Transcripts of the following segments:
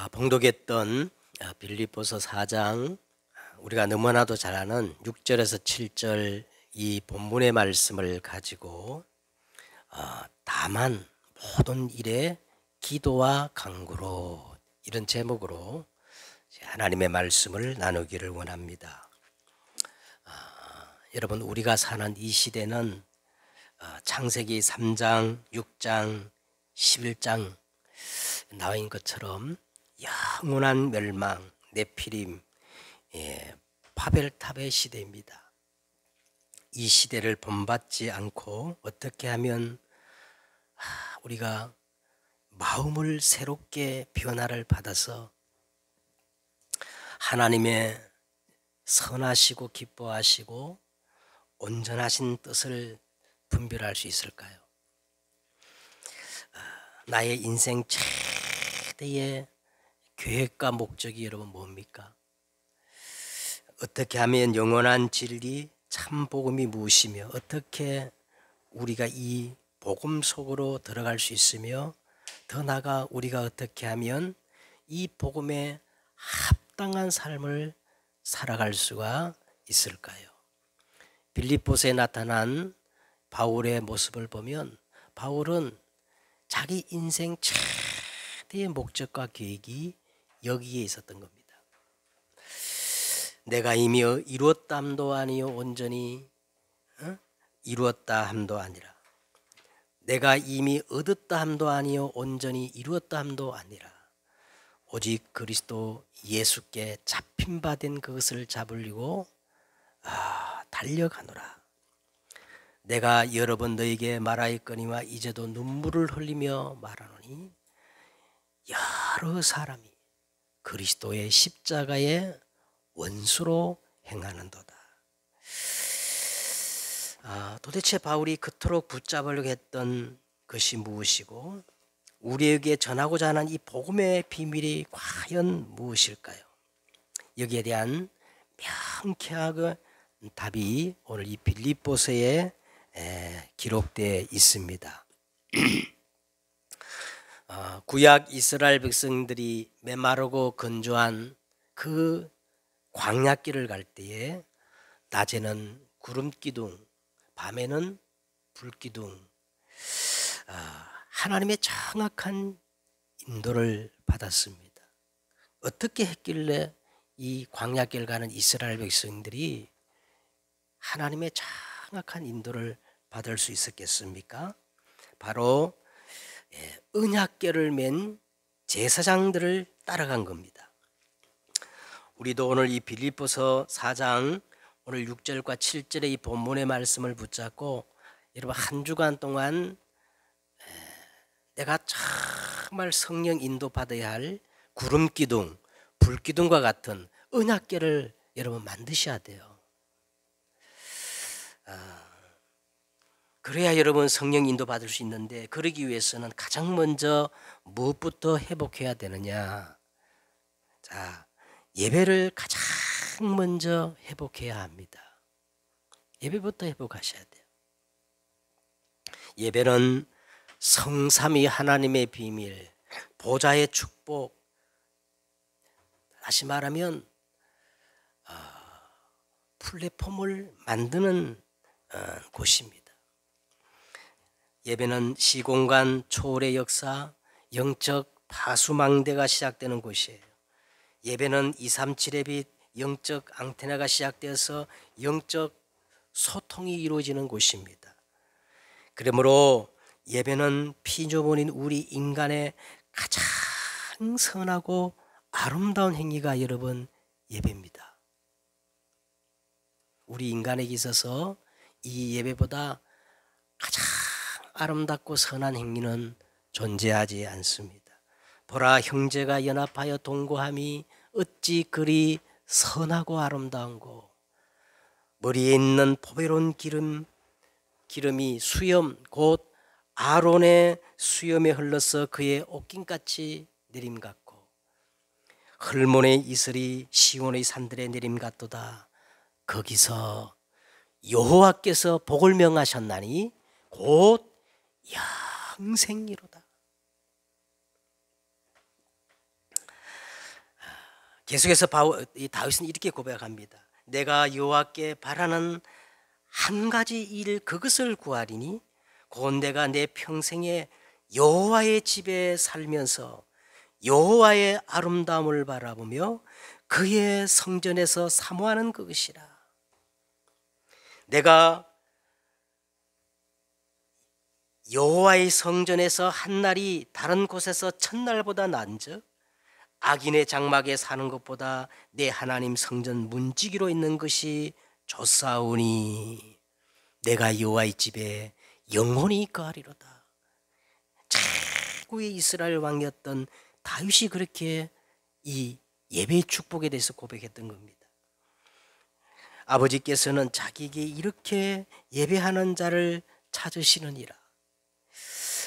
봉독했던 빌립보서 4장, 우리가 너무나도 잘 아는 6절에서 7절 이 본문의 말씀을 가지고 다만 모든 일에 기도와 간구로, 이런 제목으로 하나님의 말씀을 나누기를 원합니다. 여러분, 우리가 사는 이 시대는 창세기 3장, 6장, 11장 나와 있는 것처럼 영원한 멸망, 네피림, 바벨탑의 시대입니다. 이 시대를 본받지 않고 어떻게 하면 우리가 마음을 새롭게 변화를 받아서 하나님의 선하시고 기뻐하시고 온전하신 뜻을 분별할 수 있을까요? 나의 인생 최대의 계획과 목적이 여러분 뭡니까? 어떻게 하면 영원한 진리, 참 복음이 무엇이며 어떻게 우리가 이 복음 속으로 들어갈 수 있으며 더 나아가 우리가 어떻게 하면 이 복음에 합당한 삶을 살아갈 수가 있을까요? 빌립보서에 나타난 바울의 모습을 보면 바울은 자기 인생 최대의 목적과 계획이 여기에 있었던 겁니다. 내가 이미 이루었다 함도 아니요 온전히 이루었다 함도 아니라, 내가 이미 얻었다 함도 아니요 온전히 이루었다 함도 아니라 오직 그리스도 예수께 잡힌 바 된 그것을 잡으려고 달려가노라. 내가 여러 번 너에게 말하였거니와 이제도 눈물을 흘리며 말하노니 여러 사람이 그리스도의 십자가의 원수로 행하는도다. 도대체 바울이 그토록 붙잡으려고 했던 것이 무엇이고 우리에게 전하고자 하는 이 복음의 비밀이 과연 무엇일까요? 여기에 대한 명쾌한 답이 오늘 이 빌립보서에 기록되어 있습니다. 구약 이스라엘 백성들이 메마르고 건조한 그 광야길을 갈 때에 낮에는 구름기둥, 밤에는 불기둥, 하나님의 정확한 인도를 받았습니다. 어떻게 했길래 이 광야길 가는 이스라엘 백성들이 하나님의 정확한 인도를 받을 수 있었겠습니까? 바로 언약궤를 맨 제사장들을 따라간 겁니다. 우리도 오늘 이 빌립보서 4장 오늘 6절과 7절의 이 본문의 말씀을 붙잡고 여러분 한 주간 동안 내가 정말 성령 인도 받아야 할 구름기둥, 불기둥과 같은 언약궤를 여러분 만드셔야 돼요. 그래야 여러분 성령 인도 받을 수 있는데, 그러기 위해서는 가장 먼저 무엇부터 회복해야 되느냐? 자, 예배를 가장 먼저 회복해야 합니다. 예배부터 회복하셔야 돼요. 예배는 성삼위 하나님의 비밀, 보좌의 축복, 다시 말하면 플랫폼을 만드는 곳입니다. 예배는 시공간 초월의 역사, 영적 파수망대가 시작되는 곳이에요. 예배는 237의 빛, 영적 앙테나가 시작되어서 영적 소통이 이루어지는 곳입니다. 그러므로 예배는 피조물인 우리 인간의 가장 선하고 아름다운 행위가 여러분 예배입니다. 우리 인간에게 있어서 이 예배보다 가장 아름답고 선한 행위는 존재하지 않습니다. 보라, 형제가 연합하여 동거함이 어찌 그리 선하고 아름다운고, 머리에 있는 보배로운 기름이 수염 곧 아론의 수염에 흘러서 그의 옷깃같이 내림 같고, 헐몬의 이슬이 시온의 산들에 내림 같도다. 거기서 여호와께서 복을 명하셨나니 곧 영생이로다. 계속해서 다윗은 이렇게 고백합니다. 내가 여호와께 바라는 한 가지 일 그것을 구하리니 곧 내가 내 평생에 여호와의 집에 살면서 여호와의 아름다움을 바라보며 그의 성전에서 사모하는 그것이라. 내가 여호와의 성전에서 한 날이 다른 곳에서 첫날보다 나은즉 악인의 장막에 사는 것보다 내 하나님 성전 문지기로 있는 것이 좋사오니 내가 여호와의 집에 영원히 거하리로다. 최고의 이스라엘 왕이었던 다윗이 그렇게 이 예배의 축복에 대해서 고백했던 겁니다. 아버지께서는 자기에게 이렇게 예배하는 자를 찾으시느니라.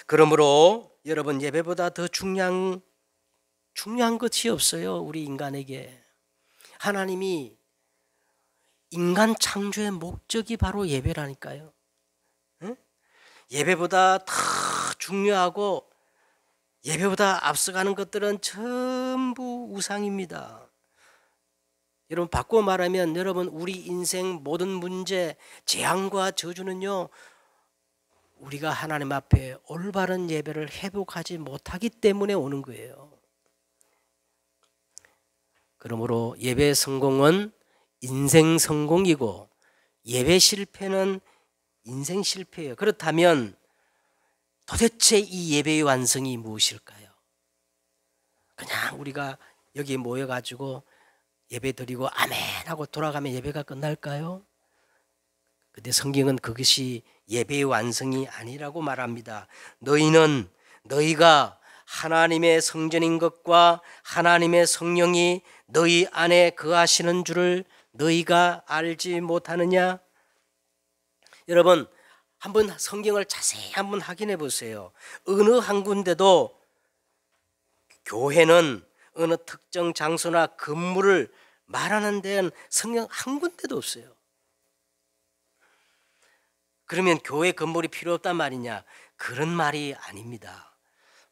그러므로 여러분, 예배보다 더 중요한 것이 없어요. 우리 인간에게. 하나님이 인간 창조의 목적이 바로 예배라니까요. 응? 예배보다 더 중요하고 예배보다 앞서가는 것들은 전부 우상입니다. 여러분, 바꿔 말하면 여러분, 우리 인생 모든 문제, 재앙과 저주는요, 우리가 하나님 앞에 올바른 예배를 회복하지 못하기 때문에 오는 거예요. 그러므로 예배 성공은 인생 성공이고 예배 실패는 인생 실패예요. 그렇다면 도대체 이 예배의 완성이 무엇일까요? 그냥 우리가 여기 모여가지고 예배 드리고 아멘 하고 돌아가면 예배가 끝날까요? 근데 성경은 그것이 예배의 완성이 아니라고 말합니다. 너희가 하나님의 성전인 것과 하나님의 성령이 너희 안에 거하시는 줄을 너희가 알지 못하느냐? 여러분, 한번 성경을 자세히 한번 확인해 보세요. 어느 한 군데도 교회는 어느 특정 장소나 건물을 말하는 데는 성경 한 군데도 없어요. 그러면 교회 건물이 필요 없단 말이냐? 그런 말이 아닙니다.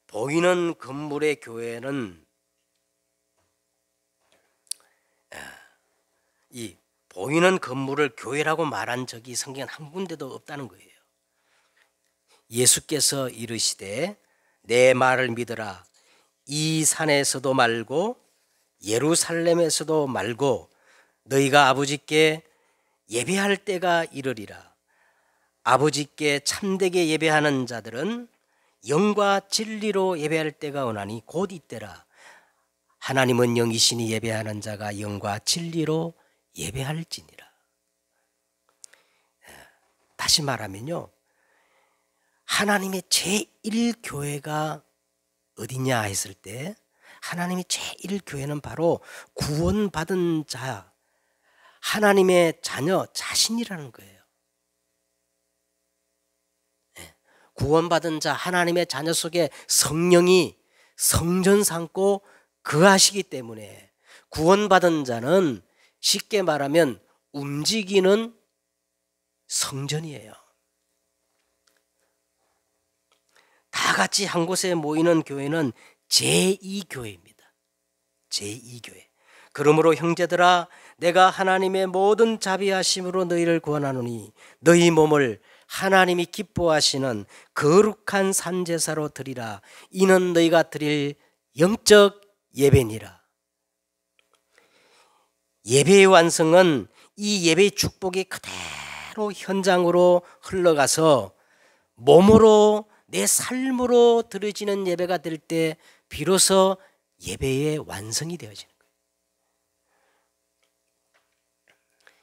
보이는 건물의 교회는 이 보이는 건물을 교회라고 말한 적이 성경 한 군데도 없다는 거예요. 예수께서 이르시되 내 말을 믿으라. 이 산에서도 말고 예루살렘에서도 말고 너희가 아버지께 예배할 때가 이르리라. 아버지께 참되게 예배하는 자들은 영과 진리로 예배할 때가 오나니 곧 이때라. 하나님은 영이시니 예배하는 자가 영과 진리로 예배할지니라. 다시 말하면요, 하나님의 제1교회가 어디냐 했을 때 하나님의 제1교회는 바로 구원받은 자, 하나님의 자녀 자신이라는 거예요. 구원받은 자, 하나님의 자녀 속에 성령이 성전 삼고 거하시기 때문에 구원받은 자는 쉽게 말하면 움직이는 성전이에요. 다 같이 한 곳에 모이는 교회는 제2교회입니다. 제2교회. 그러므로 형제들아, 내가 하나님의 모든 자비하심으로 너희를 구원하노니 너희 몸을 하나님이 기뻐하시는 거룩한 산제사로 드리라. 이는 너희가 드릴 영적 예배니라. 예배의 완성은 이 예배의 축복이 그대로 현장으로 흘러가서 몸으로 내 삶으로 드려지는 예배가 될 때 비로소 예배의 완성이 되어지는 거예요.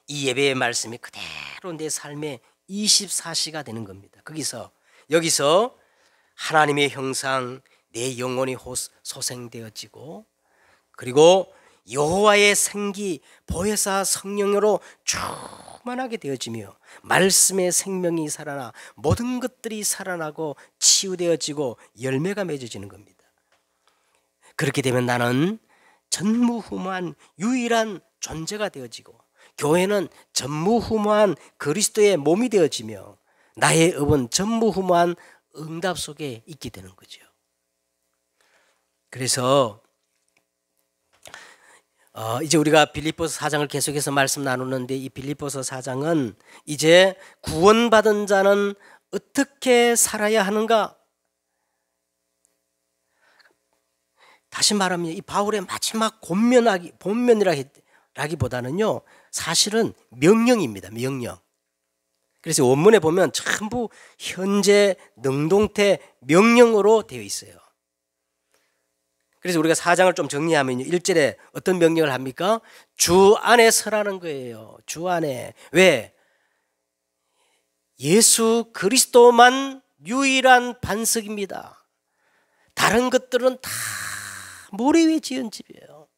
이 예배의 말씀이 그대로 내 삶의 24시가 되는 겁니다. 여기서 하나님의 형상, 내 영혼이 소생되어지고, 그리고 여호와의 생기, 보혜사 성령으로 충만하게 되어지며 말씀의 생명이 살아나 모든 것들이 살아나고 치유되어지고 열매가 맺어지는 겁니다. 그렇게 되면 나는 전무후무한 유일한 존재가 되어지고, 교회는 전무후무한 그리스도의 몸이 되어지며 나의 업은 전무후무한 응답 속에 있게 되는 거죠. 그래서 이제 우리가 빌립보서 4장을 계속해서 말씀 나누는데, 이 빌립보서 4장은 이제 구원받은 자는 어떻게 살아야 하는가? 다시 말하면 이 바울의 마지막 본면이라기보다는요, 사실은 명령입니다. 명령. 그래서 원문에 보면 전부 현재 능동태 명령으로 되어 있어요. 그래서 우리가 4장을 좀 정리하면 1절에 어떤 명령을 합니까? 주 안에 서라는 거예요. 주 안에. 왜? 예수 그리스도만 유일한 반석입니다. 다른 것들은 다 모래 위에 지은 집이에요.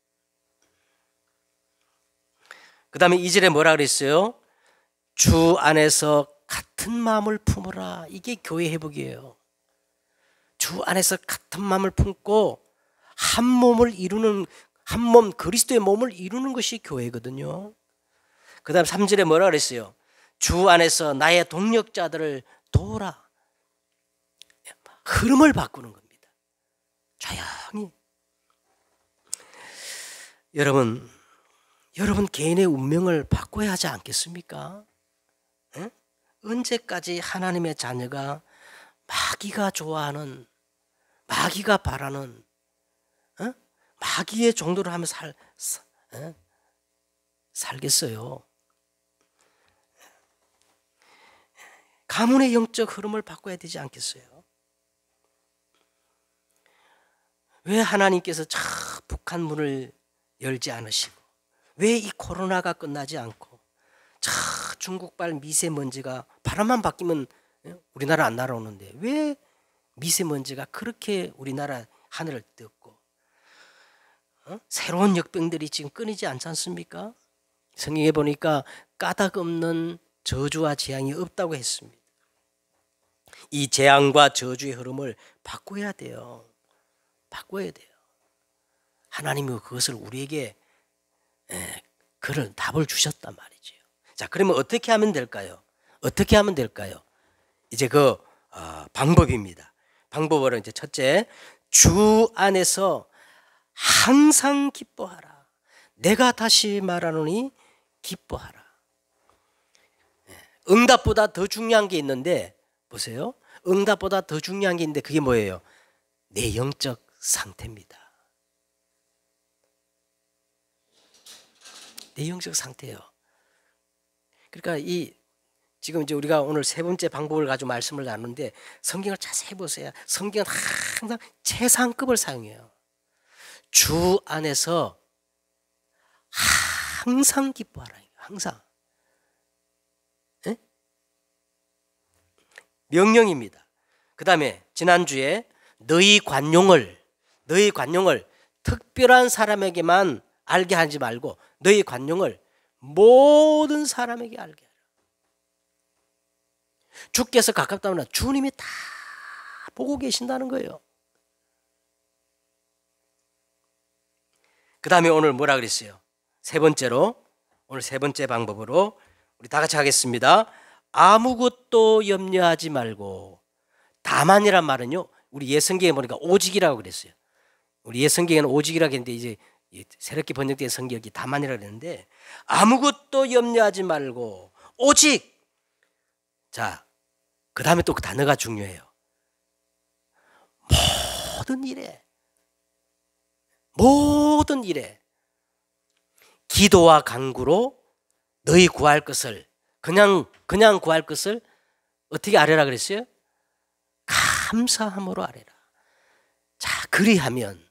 그 다음에 2절에 뭐라 그랬어요? 주 안에서 같은 마음을 품으라. 이게 교회 회복이에요. 주 안에서 같은 마음을 품고 한 몸을 이루는, 한 몸 그리스도의 몸을 이루는 것이 교회거든요. 그 다음 3절에 뭐라 그랬어요? 주 안에서 나의 동력자들을 도우라. 흐름을 바꾸는 겁니다. 조용히. 여러분 개인의 운명을 바꿔야 하지 않겠습니까? 에? 언제까지 하나님의 자녀가 마귀가 좋아하는, 마귀가 바라는, 마귀의 종도를 하며 살겠어요? 가문의 영적 흐름을 바꿔야 되지 않겠어요? 왜 하나님께서 저 북한 문을 열지 않으시고, 왜 이 코로나가 끝나지 않고, 저 중국발 미세먼지가, 바람만 바뀌면 우리나라 안 날아오는데 왜 미세먼지가 그렇게 우리나라 하늘을 뜯고, 새로운 역병들이 지금 끊이지 않지 않습니까? 성경에 보니까 까닭 없는 저주와 재앙이 없다고 했습니다. 이 재앙과 저주의 흐름을 바꿔야 돼요. 바꿔야 돼요. 하나님이 그것을 우리에게 그런 답을 주셨단 말이죠. 자, 그러면 어떻게 하면 될까요? 어떻게 하면 될까요? 이제 그 방법입니다. 방법으로 이제 첫째, 주 안에서 항상 기뻐하라. 내가 다시 말하노니 기뻐하라. 응답보다 더 중요한 게 있는데, 보세요. 응답보다 더 중요한 게 있는데 그게 뭐예요? 내 영적 상태입니다. 내 영적 상태예요. 그러니까 지금 이제 우리가 오늘 세 번째 방법을 가지고 말씀을 나누는데, 성경을 자세히 보세요. 성경은 항상 최상급을 사용해요. 주 안에서 항상 기뻐하라. 항상. 네? 명령입니다. 그 다음에 지난주에 너희 관용을 특별한 사람에게만 알게 하지 말고 너희 관용을 모든 사람에게 알게 하라. 주께서 가깝다면 주님이 다 보고 계신다는 거예요. 그 다음에 오늘 뭐라 그랬어요? 오늘 세 번째 방법으로 우리 다 같이 하겠습니다. 아무것도 염려하지 말고, 다만이란 말은요, 우리 옛성경에 보니까 오직이라고 그랬어요. 우리 옛성경에는 오직이라고 했는데 이제 새롭게 번역된 성경이 다만이라고 그랬는데, 아무것도 염려하지 말고 오직, 자, 그 다음에 또 그 단어가 중요해요. 모든 일에 기도와 간구로 너희 구할 것을, 그냥 구할 것을 어떻게 아뢰라 그랬어요? 감사함으로 아뢰라. 자, 그리하면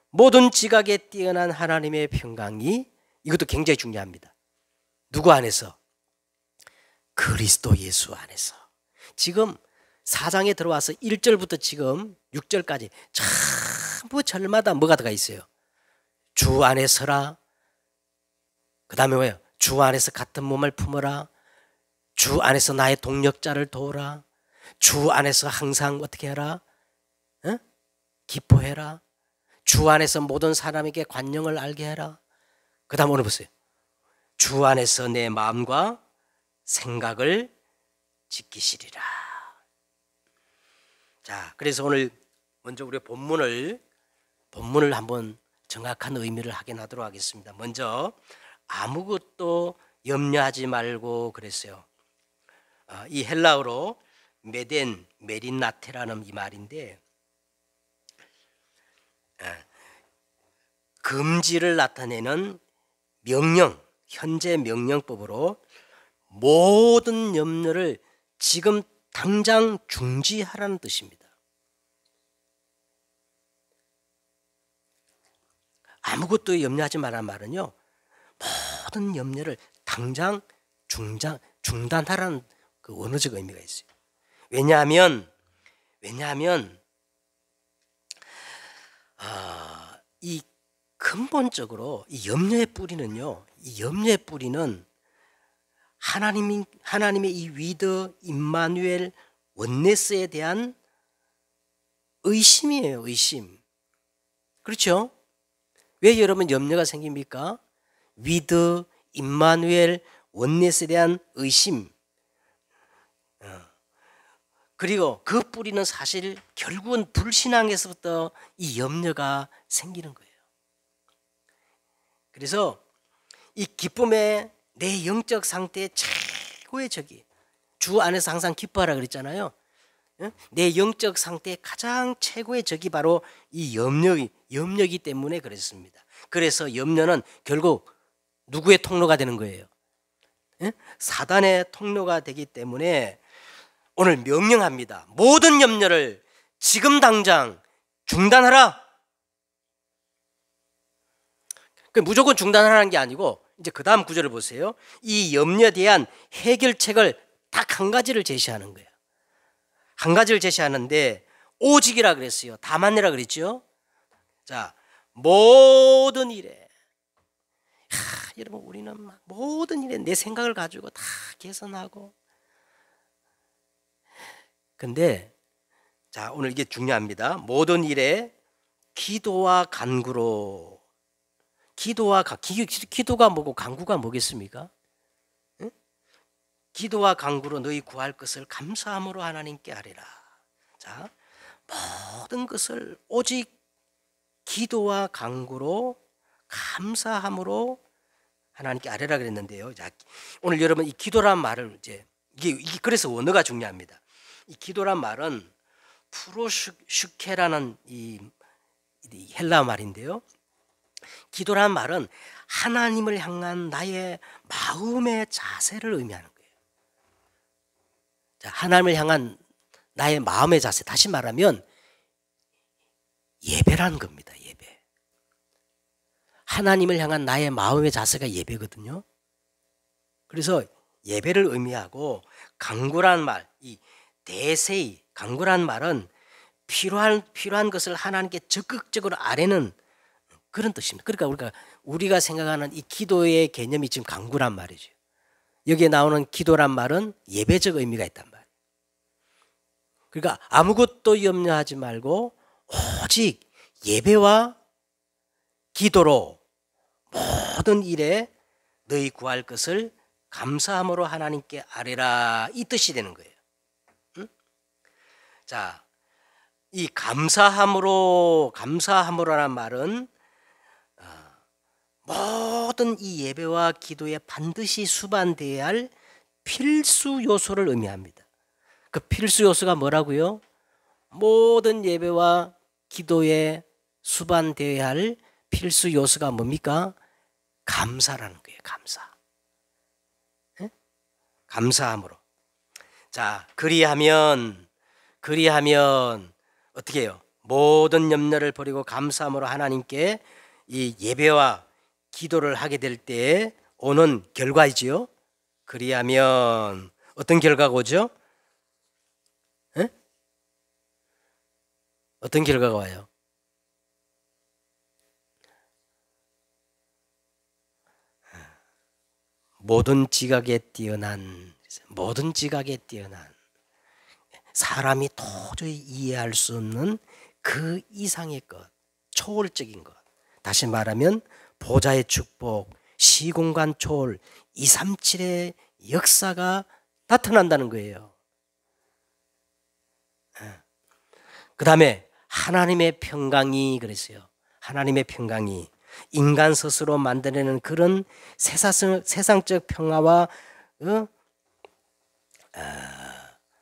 모든 지각에 뛰어난 하나님의 평강이, 이것도 굉장히 중요합니다. 누구 안에서? 그리스도 예수 안에서. 지금 4장에 들어와서 1절부터 지금 6절까지 전부 절마다 뭐가 들어가 있어요? 주 안에 서라. 그 다음에 뭐예요? 주 안에서 같은 몸을 품어라. 주 안에서 나의 동력자를 도우라. 주 안에서 항상 어떻게 해라? 기뻐해라. 주 안에서 모든 사람에게 관용을 알게 해라. 그 다음 오늘 보세요. 주 안에서 내 마음과 생각을 지키시리라. 자, 그래서 오늘 먼저 우리 본문을 한번 정확한 의미를 확인하도록 하겠습니다. 먼저 아무것도 염려하지 말고 그랬어요. 이 헬라어로 메린나테라는 이 말인데 금지를 나타내는 명령, 현재 명령법으로 모든 염려를 지금 당장 중지하라는 뜻입니다. 아무것도 염려하지 말라는 말은요, 모든 염려를 당장 중단하라는 그 원어적 의미가 있어요. 왜냐하면 이 근본적으로 이 염려의 뿌리는요, 이 염려의 뿌리는 하나님의 이 위드 임마누엘 원네스에 대한 의심이에요. 의심. 그렇죠? 왜 여러분 염려가 생깁니까? 위드 임마누엘 원네스에 대한 의심. 그리고 그 뿌리는 사실 결국은 불신앙에서부터 이 염려가 생기는 거예요. 그래서 이 기쁨의 내 영적 상태의 최고의 적이, 주 안에서 항상 기뻐하라 그랬잖아요. 내 영적 상태의 가장 최고의 적이 바로 이 염려이기 때문에 그랬습니다. 그래서 염려는 결국 누구의 통로가 되는 거예요? 사단의 통로가 되기 때문에 오늘 명령합니다. 모든 염려를 지금 당장 중단하라. 무조건 중단하라는 게 아니고 이제 그 다음 구절을 보세요. 이 염려에 대한 해결책을 딱 한 가지를 제시하는 거예요. 한 가지를 제시하는데 오직이라 그랬어요. 다만이라 그랬죠. 자, 모든 일에 여러분 우리는 막 모든 일에 내 생각을 가지고 다 개선하고, 근데 자 오늘 이게 중요합니다. 모든 일에 기도와 간구로. 기도가 뭐고 간구가 뭐겠습니까? 응? 기도와 간구로 너희 구할 것을 감사함으로 하나님께 아뢰라. 자, 모든 것을 오직 기도와 간구로 감사함으로 하나님께 아뢰라 그랬는데요. 자, 오늘 여러분 이 기도란 말을 이제 이게 그래서 원어가 중요합니다. 이 기도란 말은 프로슈케라는 이 헬라 말인데요. 기도란 말은 하나님을 향한 나의 마음의 자세를 의미하는 거예요. 자, 하나님을 향한 나의 마음의 자세, 다시 말하면 예배라는 겁니다. 예배. 하나님을 향한 나의 마음의 자세가 예배거든요. 그래서 예배를 의미하고 간구란 말, 이 대세이, 간구란 말은 필요한 것을 하나님께 적극적으로 아뢰는 그런 뜻입니다. 그러니까 우리가 생각하는 이 기도의 개념이 지금 간구란 말이죠. 여기에 나오는 기도란 말은 예배적 의미가 있단 말이에요. 그러니까 아무것도 염려하지 말고 오직 예배와 기도로 모든 일에 너희 구할 것을 감사함으로 하나님께 아뢰라, 이 뜻이 되는 거예요. 응? 자, 이 감사함으로라는 말은 모든 이 예배와 기도에 반드시 수반되어야 할 필수 요소를 의미합니다. 그 필수 요소가 뭐라고요? 모든 예배와 기도에 수반되어야 할 필수 요소가 뭡니까? 감사라는 거예요. 감사. 네? 감사함으로. 자, 그리하면 어떻게 해요? 모든 염려를 버리고 감사함으로 하나님께 이 예배와 기도를 하게 될 때 오는 결과이지요. 그리하면 어떤 결과가 오죠? 에? 어떤 결과가 와요? 모든 지각에 뛰어난 사람이 도저히 이해할 수 없는 그 이상의 것, 초월적인 것. 다시 말하면 보좌의 축복, 시공간 초월, 237의 역사가 나타난다는 거예요. 그 다음에 하나님의 평강이 그랬어요. 하나님의 평강이 인간 스스로 만들어내는 그런 세상적 평화와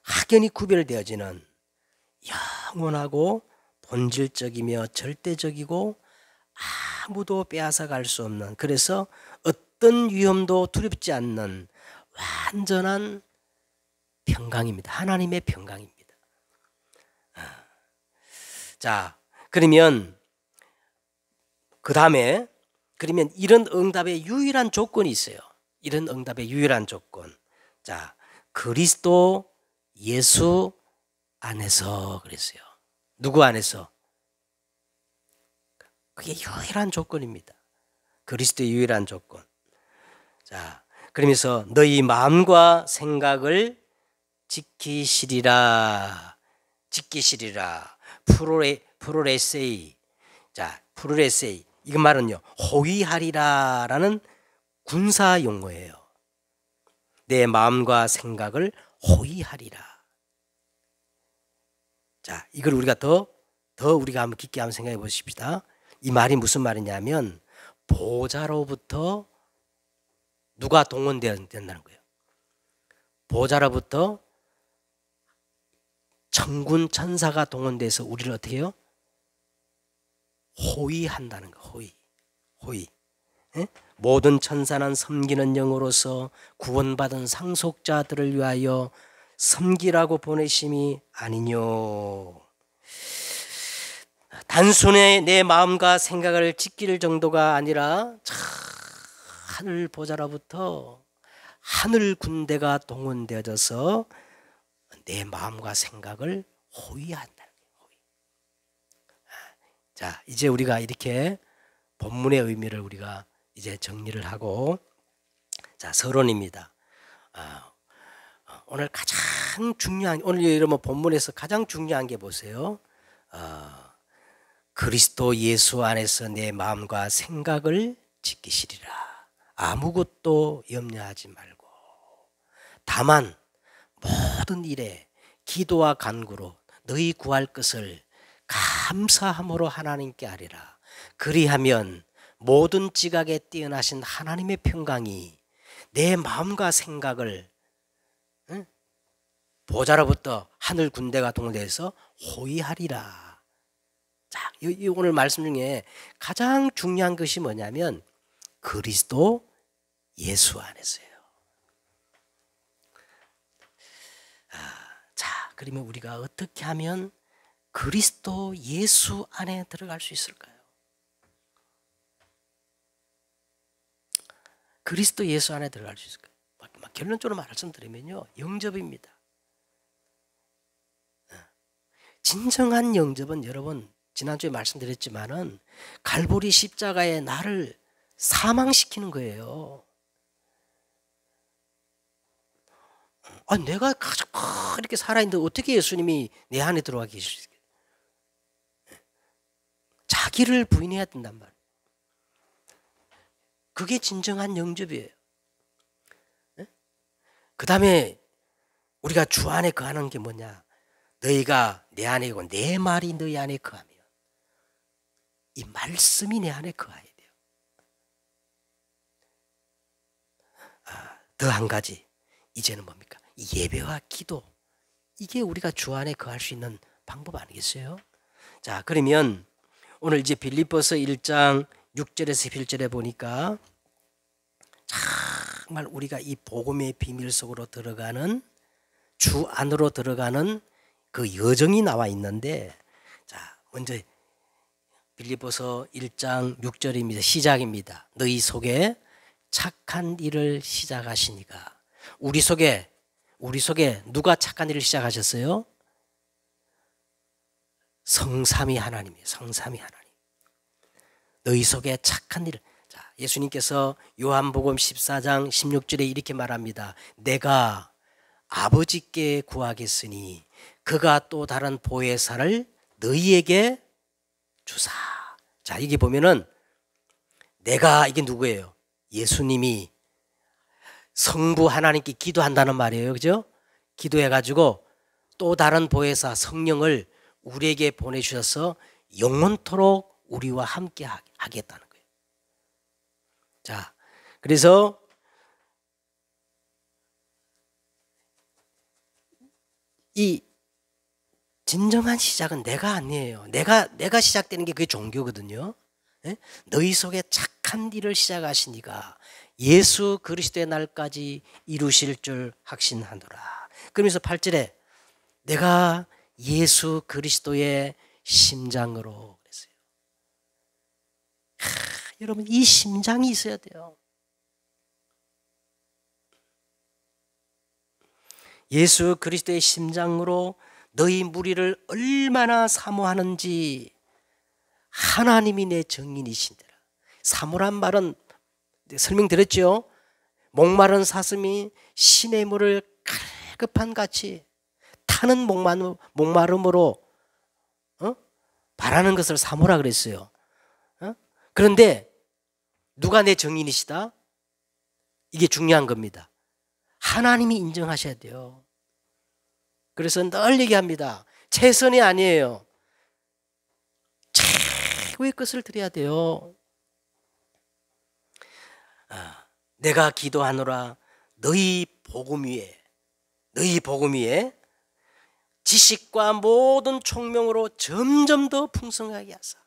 확연히 구별되어지는 영원하고 본질적이며 절대적이고 아무도 빼앗아갈 수 없는, 그래서 어떤 위험도 두렵지 않는 완전한 평강입니다. 하나님의 평강입니다. 자, 그러면 그 다음에 그러면 이런 응답의 유일한 조건이 있어요. 이런 응답의 유일한 조건. 자, 그리스도 예수 안에서 그랬어요. 누구 안에서? 그게 유일한 조건입니다. 그리스도의 유일한 조건. 자, 그러면서 너희 마음과 생각을 지키시리라. 프로레세이. 자, 프로레세이. 이거 말은요, 호위하리라라는 군사 용어예요. 내 마음과 생각을 호위하리라. 자, 이걸 우리가 더 우리가 한번 깊게 한번 생각해 보십시다. 이 말이 무슨 말이냐면 보좌로부터 누가 동원된다는 거예요. 보좌로부터 천군 천사가 동원돼서 우리를 어떻게 해요? 호위한다는 거예요. 호위. 예? 모든 천사는 섬기는 영으로서 구원받은 상속자들을 위하여 섬기라고 보내심이 아니뇨. 단순히 내 마음과 생각을 지킬 정도가 아니라 하늘 보좌로부터 하늘 군대가 동원되어져서 내 마음과 생각을 호위한다는 거예요. 자, 이제 우리가 이렇게 본문의 의미를 우리가 이제 정리를 하고, 자, 서론입니다. 오늘 가장 중요한, 오늘 여러분 본문에서 가장 중요한 게 보세요. 그리스도 예수 안에서 내 마음과 생각을 지키시리라. 아무것도 염려하지 말고 다만 모든 일에 기도와 간구로 너희 구할 것을 감사함으로 하나님께 아뢰라. 그리하면 모든 지각에 뛰어나신 하나님의 평강이 내 마음과 생각을 보좌로부터 하늘 군대가 동원돼서 호위하리라. 자, 이 오늘 말씀 중에 가장 중요한 것이 뭐냐면 그리스도 예수 안에서요. 자, 그러면 우리가 어떻게 하면 그리스도 예수 안에 들어갈 수 있을까요? 그리스도 예수 안에 들어갈 수 있을까요? 결론적으로 말씀드리면요, 영접입니다. 진정한 영접은 여러분 지난주에 말씀드렸지만은 갈보리 십자가에 나를 사망시키는 거예요. 내가 이렇게 살아있는데 어떻게 예수님이 내 안에 들어와 계실까? 자기를 부인해야 된단 말이에요. 그게 진정한 영접이에요. 그 다음에 우리가 주 안에 거하는 게 뭐냐? 너희가 내 안에 있고 내 말이 너희 안에 거하면 이 말씀이 내 안에 거해야 돼요. 더 한 가지, 이제는 뭡니까? 예배와 기도, 이게 우리가 주 안에 거할 수 있는 방법 아니겠어요? 자, 그러면 오늘 이제 빌립보서 1장 6절에서 11절에 보니까 정말 우리가 이 복음의 비밀 속으로 들어가는, 주 안으로 들어가는 그 여정이 나와 있는데, 자, 먼저 빌립보서 1장 6절입니다. 시작입니다. 너희 속에 착한 일을 시작하시니까. 우리 속에 누가 착한 일을 시작하셨어요? 성삼위 하나님이에요. 성삼위 하나님. 너희 속에 착한 일을. 자, 예수님께서 요한복음 14장 16절에 이렇게 말합니다. 내가 아버지께 구하겠으니 그가 또 다른 보혜사를 너희에게 주사. 자, 이게 보면은 내가, 이게 누구예요? 예수님이 성부 하나님께 기도한다는 말이에요. 그죠? 기도해가지고 또 다른 보혜사 성령을 우리에게 보내주셔서 영원토록 우리와 함께 하겠다는 거예요. 자, 그래서 이 진정한 시작은 내가 아니에요. 내가 시작되는 게 그게 종교거든요. 예? 너희 속에 착한 일을 시작하시니가 예수 그리스도의 날까지 이루실 줄 확신하노라. 그러면서 8절에 내가 예수 그리스도의 심장으로 그랬어요. 여러분, 이 심장이 있어야 돼요. 예수 그리스도의 심장으로 너희 무리를 얼마나 사모하는지 하나님이 내 증인이신데라. 사모란 말은 설명드렸죠. 목마른 사슴이 시냇물을 갈급한 같이 타는 목마름으로 바라는 것을 사모라 그랬어요. 그런데 누가 내 증인이시다? 이게 중요한 겁니다. 하나님이 인정하셔야 돼요. 그래서 늘 얘기합니다. 최선이 아니에요. 최고의 것을 드려야 돼요. 내가 기도하노라 너희 복음 위에 지식과 모든 총명으로 점점 더 풍성하게 하사.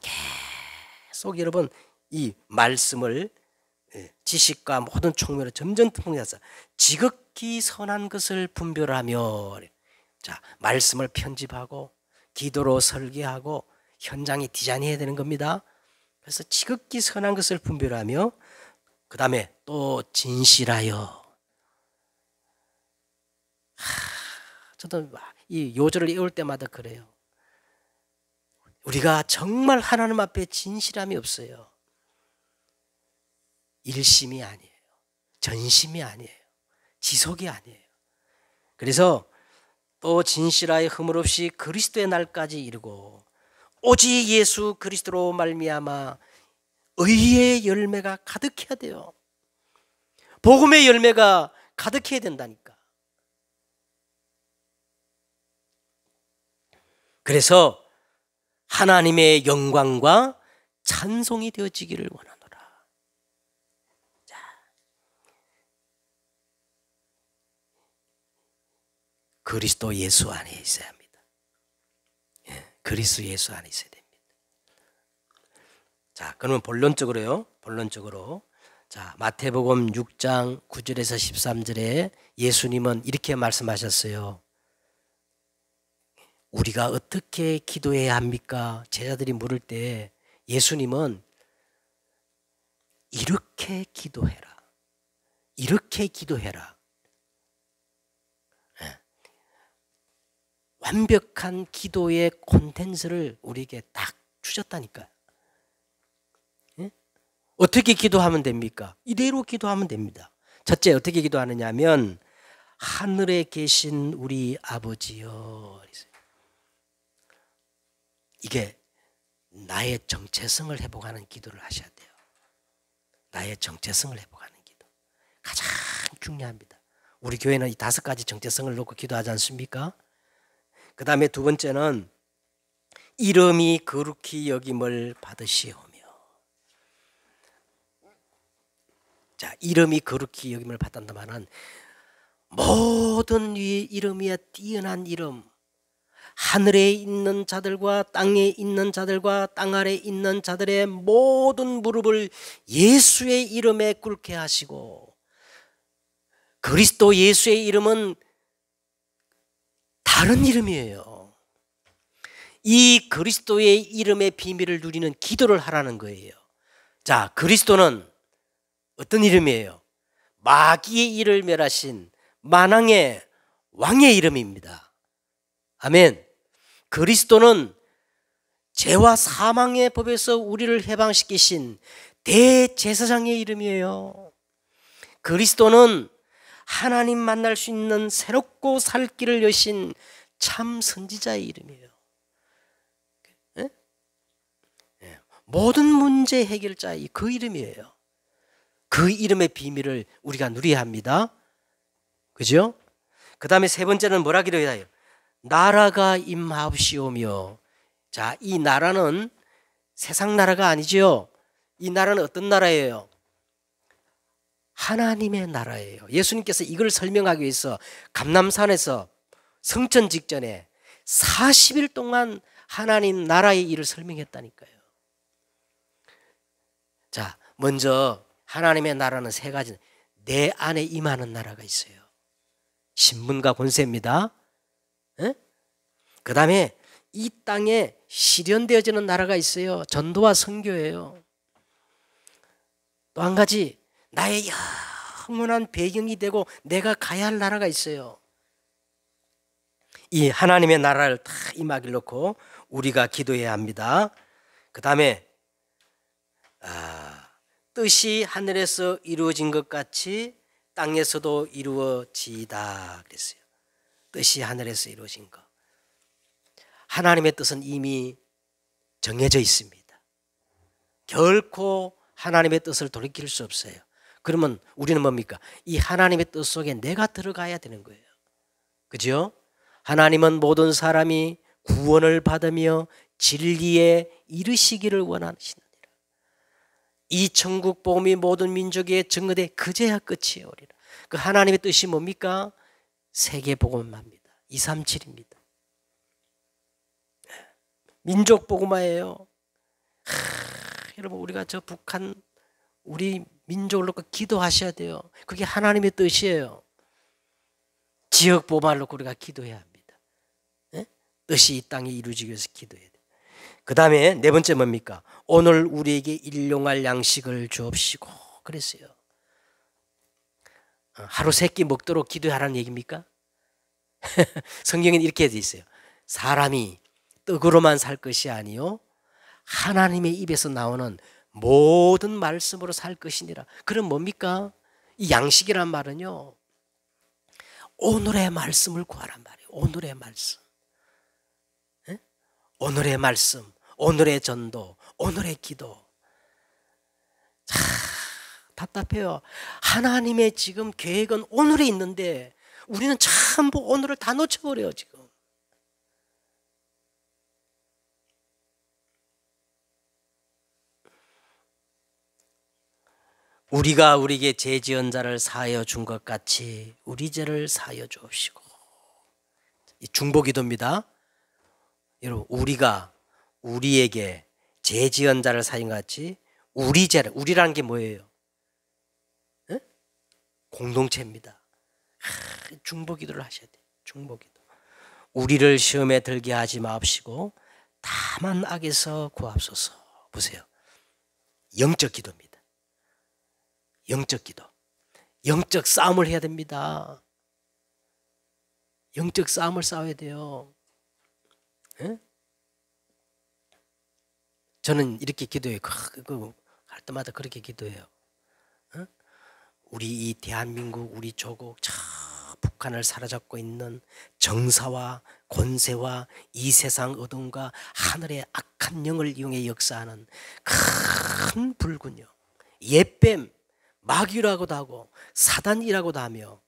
계속 여러분 이 말씀을 지식과 모든 총명으로 점점 더 풍성하게 하사 지극히 선한 것을 분별하며. 자, 말씀을 편집하고 기도로 설계하고 현장에 디자인해야 되는 겁니다. 그래서 지극히 선한 것을 분별하며 그 다음에 또 진실하여. 저도 이 요절을 외울 때마다 그래요. 우리가 정말 하나님 앞에 진실함이 없어요. 일심이 아니에요. 전심이 아니에요. 지속이 아니에요. 그래서 또 진실하여 흠을 없이 그리스도의 날까지 이르고 오직 예수 그리스도로 말미암아 의의 열매가 가득해야 돼요. 복음의 열매가 가득해야 된다니까. 그래서 하나님의 영광과 찬송이 되어지기를 원하노라. 자, 그리스도 예수 안에 있어야 합니다. 그리스도 예수 안에 있어야 됩니다. 자, 그러면 본론적으로요. 자, 마태복음 6장 9절에서 13절에 예수님은 이렇게 말씀하셨어요. 우리가 어떻게 기도해야 합니까? 제자들이 물을 때 예수님은 이렇게 기도해라. 이렇게 기도해라. 완벽한 기도의 콘텐츠를 우리에게 딱 주셨다니까요. 어떻게 기도하면 됩니까? 이대로 기도하면 됩니다. 첫째, 어떻게 기도하느냐 하면 하늘에 계신 우리 아버지여. 이게 나의 정체성을 회복하는 기도를 하셔야 돼요. 나의 정체성을 회복하는 기도. 가장 중요합니다. 우리 교회는 이 5가지 정체성을 놓고 기도하지 않습니까? 그 다음에 두 번째는 이름이 거룩히 여김을 받으시오며. 자, 이름이 거룩히 여김을 받는다 말은 모든 이름 위에 뛰어난 이름, 하늘에 있는 자들과 땅에 있는 자들과 땅 아래 있는 자들의 모든 무릎을 예수의 이름에 꿇게 하시고, 그리스도 예수의 이름은 다른 이름이에요. 이 그리스도의 이름의 비밀을 누리는 기도를 하라는 거예요. 자, 그리스도는 어떤 이름이에요? 마귀의 일을 멸하신 만왕의 왕의 이름입니다. 아멘. 그리스도는 죄와 사망의 법에서 우리를 해방시키신 대제사장의 이름이에요. 그리스도는 하나님 만날 수 있는 새롭고 살 길을 여신 참 선지자의 이름이에요. 모든 문제 해결자의 그 이름이에요. 그 이름의 비밀을 우리가 누려야 합니다. 그죠? 그 다음에 세 번째는 뭐라 기도해야 해요? 나라가 임하옵시오며. 자, 이 나라는 세상 나라가 아니죠. 이 나라는 어떤 나라예요? 하나님의 나라예요. 예수님께서 이걸 설명하기 위해서 감람산에서 성천 직전에 40일 동안 하나님 나라의 일을 설명했다니까요. 자, 먼저 하나님의 나라는 세 가지. 내 안에 임하는 나라가 있어요. 신분과 권세입니다. 그 다음에 이 땅에 실현되어지는 나라가 있어요. 전도와 선교예요. 또 한 가지, 나의 영원한 배경이 되고 내가 가야 할 나라가 있어요. 이 하나님의 나라를 다 임하길 놓고 우리가 기도해야 합니다. 그 다음에 뜻이 하늘에서 이루어진 것 같이 땅에서도 이루어지다 그랬어요. 뜻이 하늘에서 이루어진 것. 하나님의 뜻은 이미 정해져 있습니다. 결코 하나님의 뜻을 돌이킬 수 없어요. 그러면 우리는 뭡니까? 이 하나님의 뜻 속에 내가 들어가야 되는 거예요. 그죠? 하나님은 모든 사람이 구원을 받으며 진리에 이르시기를 원하시느니라. 이 천국 복음이 모든 민족에 증거돼 그제야 끝이 오리라. 그 하나님의 뜻이 뭡니까? 세계 복음화입니다. 237입니다. 민족 복음화예요. 여러분, 우리가 저 북한 우리 민족을 놓고 기도하셔야 돼요. 그게 하나님의 뜻이에요. 지역 복음화를 놓고 우리가 기도해야 합니다. 뜻이 이 땅에 이루어지기 위해서 기도해야 돼요. 그 다음에 네 번째 뭡니까? 오늘 우리에게 일용할 양식을 주옵시고 그랬어요. 하루 세 끼 먹도록 기도하라는 얘기입니까? 성경에는 이렇게 돼 있어요. 사람이 떡으로만 살 것이 아니요 하나님의 입에서 나오는 모든 말씀으로 살 것이니라. 그럼 뭡니까? 이 양식이란 말은요, 오늘의 말씀을 구하란 말이에요. 오늘의 말씀. 오늘의 말씀, 오늘의 전도, 오늘의 기도. 답답해요. 하나님의 지금 계획은 오늘에 있는데 우리는 전부 오늘을 다 놓쳐버려요 지금. 우리가 우리에게 죄 지은 자를 사하여 준 것 같이 우리 죄를 사하여 주옵시고. 이 중보기도입니다. 여러분, 우리가 우리에게 죄 지은 자를 사하인 것 같이 우리 죄를, 우리라는 게 뭐예요? 공동체입니다. 중보기도를 하셔야 돼요. 중보기도. 우리를 시험에 들게 하지 마옵시고 다만 악에서 구하옵소서. 보세요. 영적 기도입니다. 영적 기도. 영적 싸움을 해야 됩니다. 영적 싸움을 싸워야 돼요. 저는 이렇게 기도해요. 할 때마다 그렇게 기도해요. 우리 이 대한민국, 우리 조국, 저 북한을 사로잡고 있는 정사와 권세와 이 세상 어둠과 하늘의 악한 영을 이용해 역사하는 큰 불군요. 옛뱀, 마귀라고도 하고 사단이라고도 하며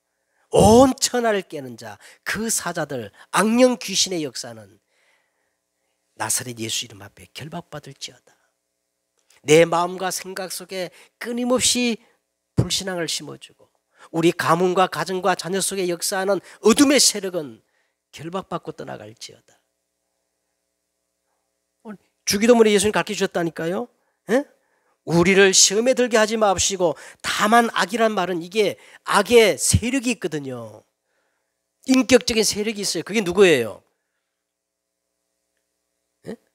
온 천하를 깨는 자, 그 사자들, 악령 귀신의 역사는 나사렛 예수 이름 앞에 결박받을지어다. 내 마음과 생각 속에 끊임없이 불신앙을 심어주고 우리 가문과 가정과 자녀 속에 역사하는 어둠의 세력은 결박받고 떠나갈지어다. 주기도문에 예수님 가르쳐주셨다니까요. 우리를 시험에 들게 하지 마옵시고 다만 악이란 말은 이게 악의 세력이 있거든요. 인격적인 세력이 있어요. 그게 누구예요?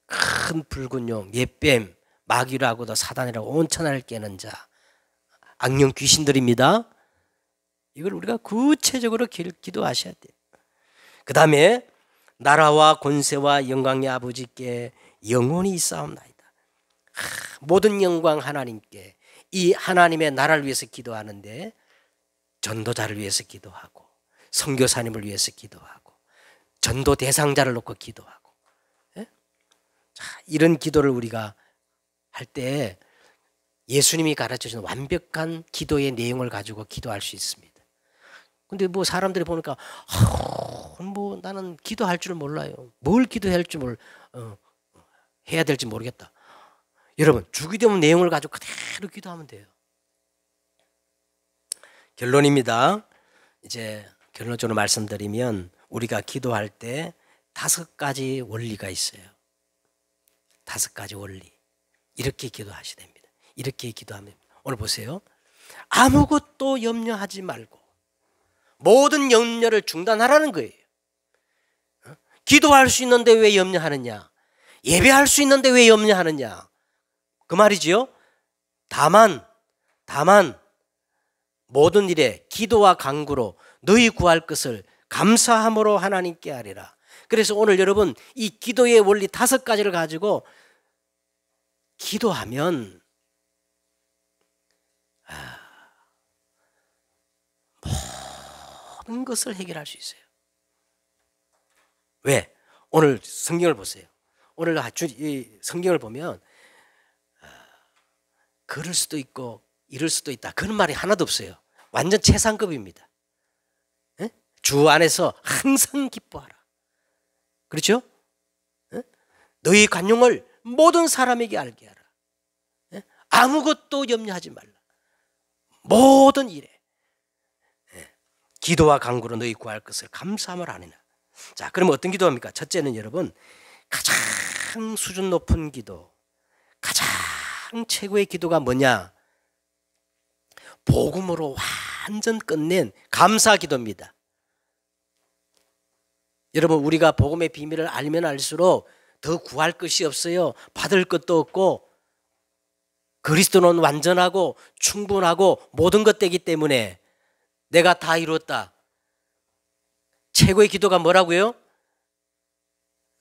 큰 붉은 용, 옛뱀, 마귀라고도 사단이라고 온 천하를 깨는 자, 악령 귀신들입니다. 이걸 우리가 구체적으로 기도하셔야 돼요. 그 다음에 나라와 권세와 영광의 아버지께 영원히 있사옵나이다. 모든 영광 하나님께. 이 하나님의 나라를 위해서 기도하는데 전도자를 위해서 기도하고 선교사님을 위해서 기도하고 전도 대상자를 놓고 기도하고. 자, 이런 기도를 우리가 할 때 예수님이 가르쳐주는 완벽한 기도의 내용을 가지고 기도할 수 있습니다. 근데 뭐 사람들이 보니까 뭐 나는 기도할 줄 몰라요. 뭘 기도해야 할지 해야 될지 모르겠다. 여러분, 주기도문 내용을 가지고 그대로 기도하면 돼요. 결론입니다. 이제 결론적으로 말씀드리면 우리가 기도할 때 5가지 원리가 있어요. 5가지 원리. 이렇게 기도하셔야 됩니다. 이렇게 기도하면 오늘 보세요. 아무것도 염려하지 말고 모든 염려를 중단하라는 거예요. 기도할 수 있는데 왜 염려하느냐? 예배할 수 있는데 왜 염려하느냐? 그 말이지요. 다만 모든 일에 기도와 간구로 너희 구할 것을 감사함으로 하나님께 아뢰라. 그래서 오늘 여러분 이 기도의 원리 5가지를 가지고 기도하면 모든 것을 해결할 수 있어요. 왜? 오늘 성경을 보세요. 오늘 이 성경을 보면 그럴 수도 있고 이럴 수도 있다. 그런 말이 하나도 없어요. 완전 최상급입니다. 에? 주 안에서 항상 기뻐하라. 그렇죠? 에? 너희 관용을 모든 사람에게 알게 하라. 에? 아무것도 염려하지 말라. 모든 일에 기도와 간구로 너희 구할 것을 감사함을 하느냐. 자, 그러면 어떤 기도합니까? 첫째는 여러분 가장 수준 높은 기도, 가장 최고의 기도가 뭐냐? 복음으로 완전 끝낸 감사 기도입니다. 여러분 우리가 복음의 비밀을 알면 알수록 더 구할 것이 없어요. 받을 것도 없고 그리스도는 완전하고 충분하고 모든 것 되기 때문에 내가 다 이루었다. 최고의 기도가 뭐라고요?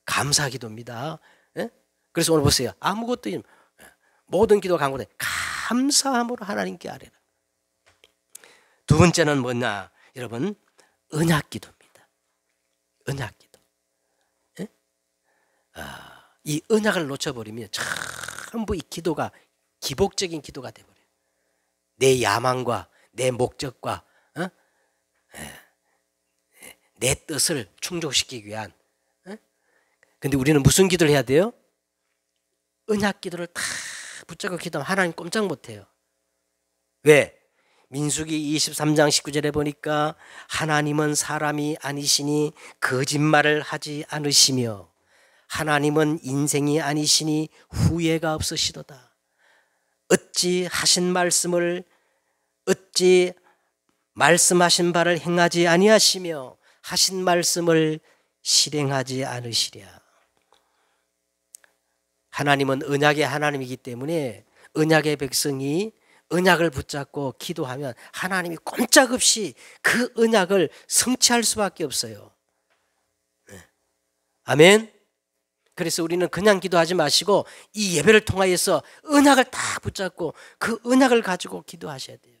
감사 기도입니다. 예? 그래서 오늘 보세요. 아무것도 모든 기도 간구에 감사함으로 하나님께 아뢰라. 두 번째는 뭐냐? 여러분 언약 기도입니다. 언약 기도. 예? 이 언약을 놓쳐버리면 전부 이 기도가 기복적인 기도가 돼버려요. 내 야망과 내 목적과 내 뜻을 충족시키기 위한. 근데 우리는 무슨 기도를 해야 돼요? 언약 기도를 다 붙잡고 기도하면 하나님 꼼짝 못해요. 왜? 민수기 23장 19절에 보니까 하나님은 사람이 아니시니 거짓말을 하지 않으시며 하나님은 인생이 아니시니 후회가 없으시도다. 어찌 말씀하신 바를 행하지 아니하시며 하신 말씀을 실행하지 않으시랴. 하나님은 언약의 하나님이기 때문에 언약의 백성이 언약을 붙잡고 기도하면 하나님이 꼼짝없이 그 언약을 성취할 수밖에 없어요. 아멘. 그래서 우리는 그냥 기도하지 마시고 이 예배를 통하여서 언약을 딱 붙잡고 그 언약을 가지고 기도하셔야 돼요.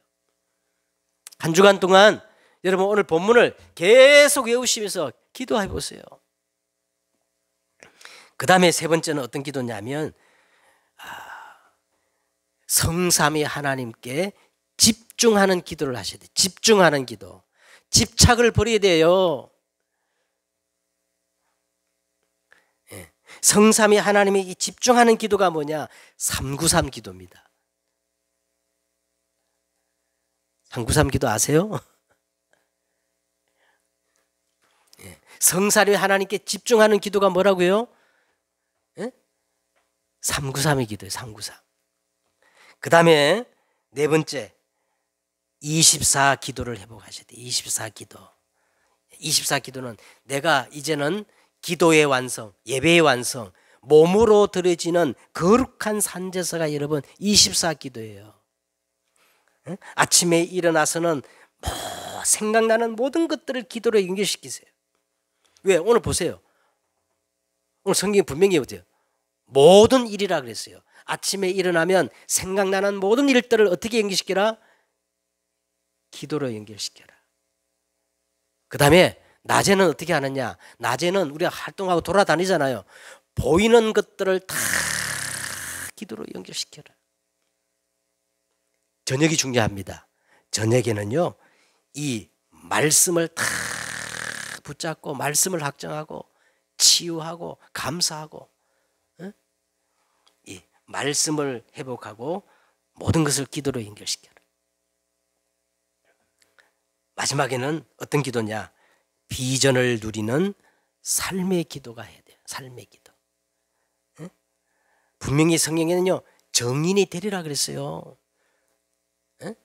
한 주간 동안 여러분 오늘 본문을 계속 외우시면서 기도해 보세요. 그 다음에 세 번째는 어떤 기도냐면 성삼위 하나님께 집중하는 기도를 하셔야 돼요. 집중하는 기도. 집착을 버려야 돼요. 성삼위 하나님에게 집중하는 기도가 뭐냐? 393 기도입니다. 393 기도 아세요? 성삼위 하나님께 집중하는 기도가 뭐라고요? 393의 기도예요. 393. 그 다음에 네 번째 24 기도를 회복하셔야 돼요. 24 기도. 24 기도는 내가 이제는 기도의 완성, 예배의 완성, 몸으로 드려지는 거룩한 산제사가 여러분 24 기도예요. 아침에 일어나서는 생각나는 모든 것들을 기도로 연결시키세요. 왜? 오늘 보세요. 오늘 성경이 분명히 보세요. 모든 일이라 그랬어요. 아침에 일어나면 생각나는 모든 일들을 어떻게 연결시켜라? 기도로 연결시켜라. 그 다음에 낮에는 어떻게 하느냐? 낮에는 우리가 활동하고 돌아다니잖아요. 보이는 것들을 다 기도로 연결시켜라. 저녁이 중요합니다. 저녁에는요, 이 말씀을 다 붙잡고 말씀을 확정하고 치유하고 감사하고 말씀을 회복하고 모든 것을 기도로 연결시켜라. 마지막에는 어떤 기도냐? 비전을 누리는 삶의 기도가 해야 돼요. 삶의 기도. 응? 분명히 성경에는요, 정인이 되리라 그랬어요. 응?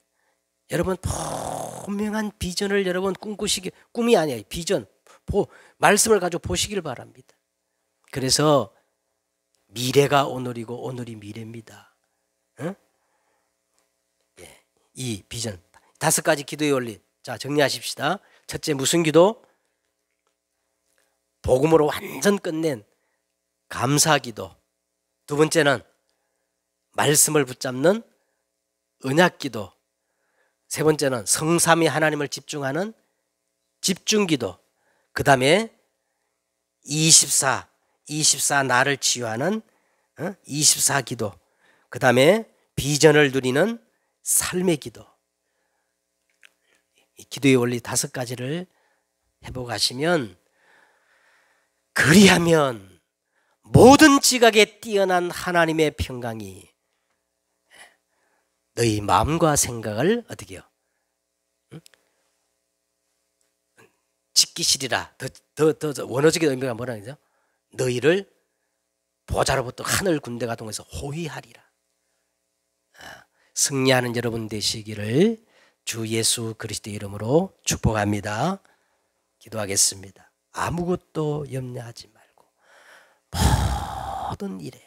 여러분 분명한 비전을 여러분 꿈꾸시기, 꿈이 아니에요. 비전, 말씀을 가지고 보시길 바랍니다. 그래서 미래가 오늘이고 오늘이 미래입니다. 응? 예, 이 비전 5가지 기도의 원리. 자, 정리하십시다. 첫째, 무슨 기도? 복음으로 완전 끝낸 감사 기도. 두 번째는 말씀을 붙잡는 언약 기도. 세 번째는 성삼위 하나님을 집중하는 집중 기도. 그 다음에 24 나를 치유하는 24 기도. 그 다음에 비전을 누리는 삶의 기도. 기도의 원리 5가지를 회복하시면, 그리하면 모든 지각에 뛰어난 하나님의 평강이 너희 마음과 생각을 어떻게 해요? 지키시리라. 더 원어적인 의미가 뭐라 그러죠? 너희를 보좌로부터 하늘 군대가 동해서 호위하리라. 승리하는 여러분 되시기를 주 예수 그리스도의 이름으로 축복합니다. 기도하겠습니다. 아무것도 염려하지 말고 모든 일에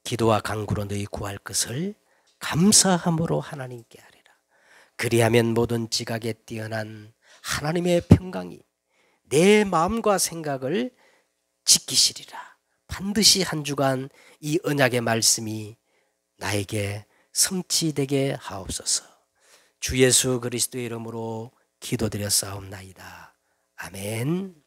기도와 간구로 너희 구할 것을 감사함으로 하나님께 하리라. 그리하면 모든 지각에 뛰어난 하나님의 평강이 내 마음과 생각을 지키시리라. 반드시 한 주간 이 언약의 말씀이 나에게 성취되게 하옵소서. 주 예수 그리스도의 이름으로 기도드렸사옵나이다. 아멘.